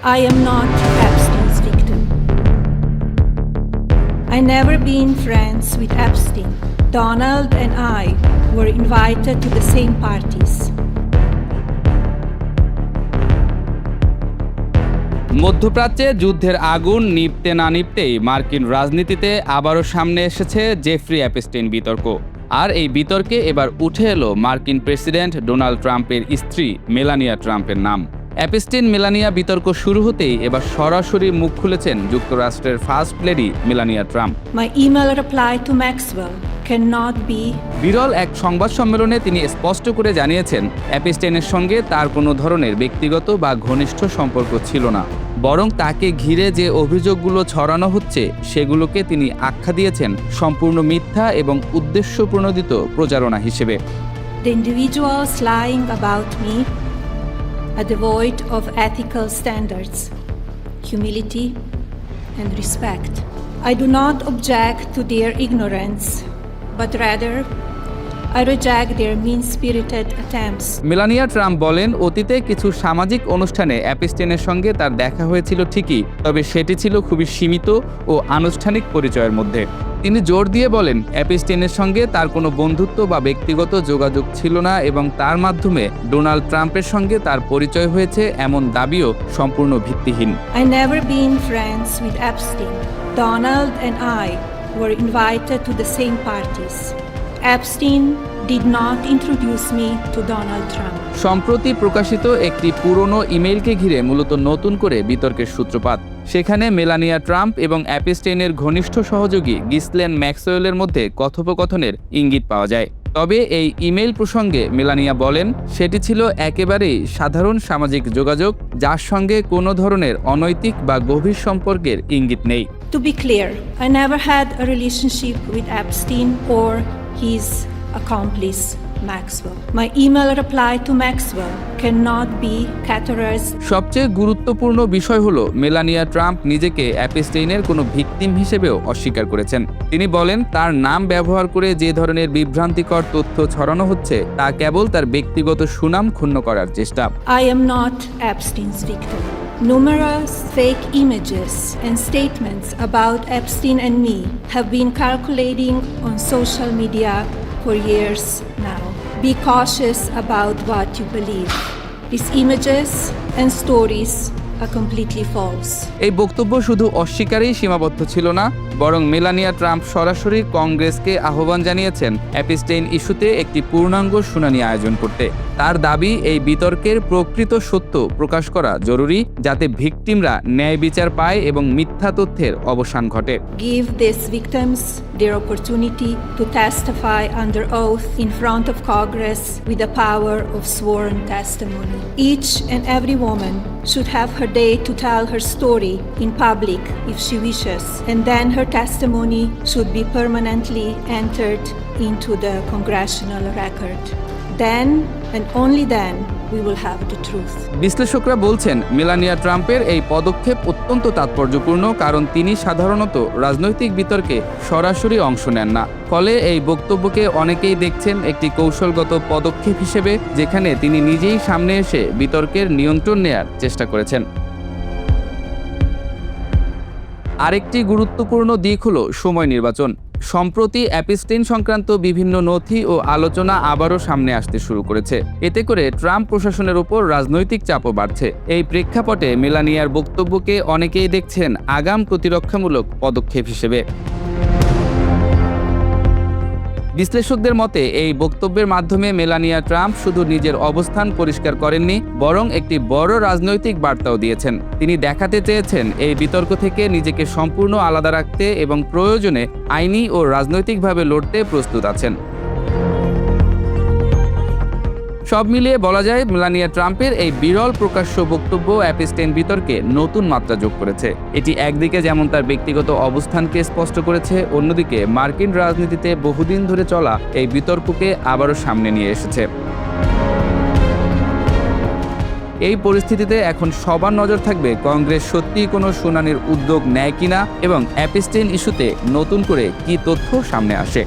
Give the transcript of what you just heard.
I am not Epstein's victim. I never been friends with Epstein. Donald and I were invited to the same parties. মধ্যপ্রাচ্যে যুদ্ধের আগুন নিভতে না নিভতেই মার্কিন রাজনীতিতে আবারও সামনে এসেছে জেফ্রি অ্যাপস্টেইন বিতর্ক। আর এই বিতর্কে এবার উঠে এলো মার্কিন প্রেসিডেন্ট ডোনাল্ড ট্রাম্পের স্ত্রী মেলানিয়া ট্রাম্পের নাম। অ্যাপস্টেইন মেলানিয়া বিতর্ক শুরু হতেই এবার সরাসরি মুখ খুলেছেন যুক্তরাষ্ট্রের first lady Melania Trump. My email reply to Maxwell cannot be. বিরল এক সংবাদ সম্মেলনে তিনি স্পষ্ট করে জানিয়েছেন, অ্যাপস্টেইনের সঙ্গে তার কোনো ধরনের ব্যক্তিগত বা ঘনিষ্ঠ সম্পর্ক ছিল না, বরং তাকে ঘিরে যে অভিযোগগুলো ছড়ানো হচ্ছে সেগুলোকে তিনি আখ্যা দিয়েছেন সম্পূর্ণ মিথ্যা এবং উদ্দেশ্যপ্রণোদিত প্রচারণা হিসেবে। The individuals lying about me are devoid of ethical standards, humility, and respect. I do not object to their ignorance, but rather I reject their mean-spirited attempts. Melania Trump বলেন, অতীতে কিছু সামাজিক অনুষ্ঠানে অ্যাপস্টেইনের সঙ্গে তার দেখা হয়েছিল ঠিকই, তবে সেটি ছিল খুবই সীমিত ও আনুষ্ঠানিক পরিচয়ের মধ্যে। তিনি জোর দিয়ে বলেন, অ্যাপস্টেইনের সঙ্গে তার কোনো বন্ধুত্ব বা ব্যক্তিগত যোগাযোগ ছিল না এবং তার মাধ্যমে ডোনাল্ড ট্রাম্পের সঙ্গে তার পরিচয় হয়েছে এমন দাবিও সম্পূর্ণ ভিত্তিহীন। I never been friends with Epstein. Donald and I were invited to the same parties. Epstein did not introduce me to Donald Trump. সম্প্রতি প্রকাশিত একটি পুরনো ইমেইলকে ঘিরে মূলত নতুন করে বিতর্কের সূত্রপাত। সেখানে মেলানিয়া ট্রাম্প এবং অ্যাপস্টেইনের ঘনিষ্ঠ সহযোগী গিসলেন ম্যাক্সওয়েলের মধ্যে কথোপকথনের ইঙ্গিত পাওয়া যায়। তবে এই ইমেইল প্রসঙ্গে মেলানিয়া বলেন, সেটি ছিল একেবারেই সাধারণ সামাজিক যোগাযোগ, যার সঙ্গে কোনো ধরনের অনৈতিক বা গভীর সম্পর্কের ইঙ্গিত নেই। To be clear, I never had a relationship with Epstein or his accomplice, Maxwell. My email reply to Maxwell cannot be categorized. সবচেয়ে গুরুত্বপূর্ণ বিষয় হলো, মেলানিয়া ট্রাম্প নিজেকে অ্যাপস্টেইনের কোনো ভিকটিম হিসেবেও অস্বীকার করেছেন। তিনি বলেন, তার নাম ব্যবহার করে যে ধরনের বিভ্রান্তিকর তথ্য ছড়ানো হচ্ছে তা কেবল তার ব্যক্তিগত সুনাম ক্ষুণ্ণ করার চেষ্টা। I am not Epstein's victim. Numerous fake images and statements about Epstein and me have been circulating on social media for years now. Be cautious about what you believe. These images and stories are completely false. এই বক্তব্য শুধু অস্বীকারেই সীমাবদ্ধ ছিল না, বরং Melania Trump সরাসরি কংগ্রেসকে আহ্বান জানিয়েছেন অ্যাপস্টেইন ইস্যুতে একটি পূর্ণাঙ্গ শুনানি আয়োজন করতে। তার দাবি, এই বিতর্কের প্রকৃত সত্য প্রকাশ করা জরুরি, যাতে ভিকটিমরা ন্যায় বিচার পায় এবং মিথ্যা তথ্যের অবসান ঘটে। Give these victims their opportunity to testify under oath in front of Congress with the power of sworn testimony. Each and every woman should have her day to tell her story in public if she wishes, and then her testimony should be permanently entered into the congressional record. Then and only then we will have the truth. বিশ্লেষকরা বলছেন, Melania ট্রাম্পের এই পদক্ষেপ অত্যন্ত তাৎপর্যপূর্ণ, কারণ তিনি সাধারণত রাজনৈতিক বিতর্কে সরাসরি অংশ নেন না। ফলে এই বক্তব্যকে অনেকেই দেখছেন একটি কৌশলগত পদক্ষেপ হিসেবে, যেখানে তিনি নিজেই সামনে এসে বিতর্কের নিয়ন্ত্রণ নেয়ার চেষ্টা করেছেন। আরেকটি গুরুত্বপূর্ণ দিক হলো সময় নির্বাচন। সম্প্রতি অ্যাপস্টেইন সংক্রান্ত বিভিন্ন নথি ও আলোচনা আবারও সামনে আসতে শুরু করেছে। এতে করে ট্রাম্প প্রশাসনের উপর রাজনৈতিক চাপও বাড়ছে। এই প্রেক্ষাপটে মেলানিয়ার বক্তব্যকে অনেকেই দেখছেন আগাম প্রতিরক্ষামূলক পদক্ষেপ হিসেবে। বিশ্লেষকদের মতে, এই বক্তব্যের মাধ্যমে মেলানিয়া ট্রাম্প শুধু নিজের অবস্থান পরিষ্কার করেননি, বরং একটি বড় রাজনৈতিক বার্তাও দিয়েছেন। তিনি দেখাতে চেয়েছেন এই বিতর্ক থেকে নিজেকে সম্পূর্ণ আলাদা রাখতে এবং প্রয়োজনে আইনি ও রাজনৈতিকভাবে লড়তে প্রস্তুত আছেন। সব মিলিয়ে বলা যায়, মেলানিয়া ট্রাম্পের এই বিরল প্রকাশ্য বক্তব্য অ্যাপস্টেইন বিতর্কে নতুন মাত্রা যোগ করেছে। এটি একদিকে যেমন তার ব্যক্তিগত অবস্থানকে স্পষ্ট করেছে, অন্যদিকে মার্কিন রাজনীতিতে বহুদিন ধরে চলা এই বিতর্ককে আবারও সামনে নিয়ে এসেছে। এই পরিস্থিতিতে এখন সবার নজর থাকবে কংগ্রেস সত্যিই কোনো শুনানির উদ্যোগ নেয় কিনা এবং অ্যাপস্টেইন ইস্যুতে নতুন করে কী তথ্য সামনে আসে।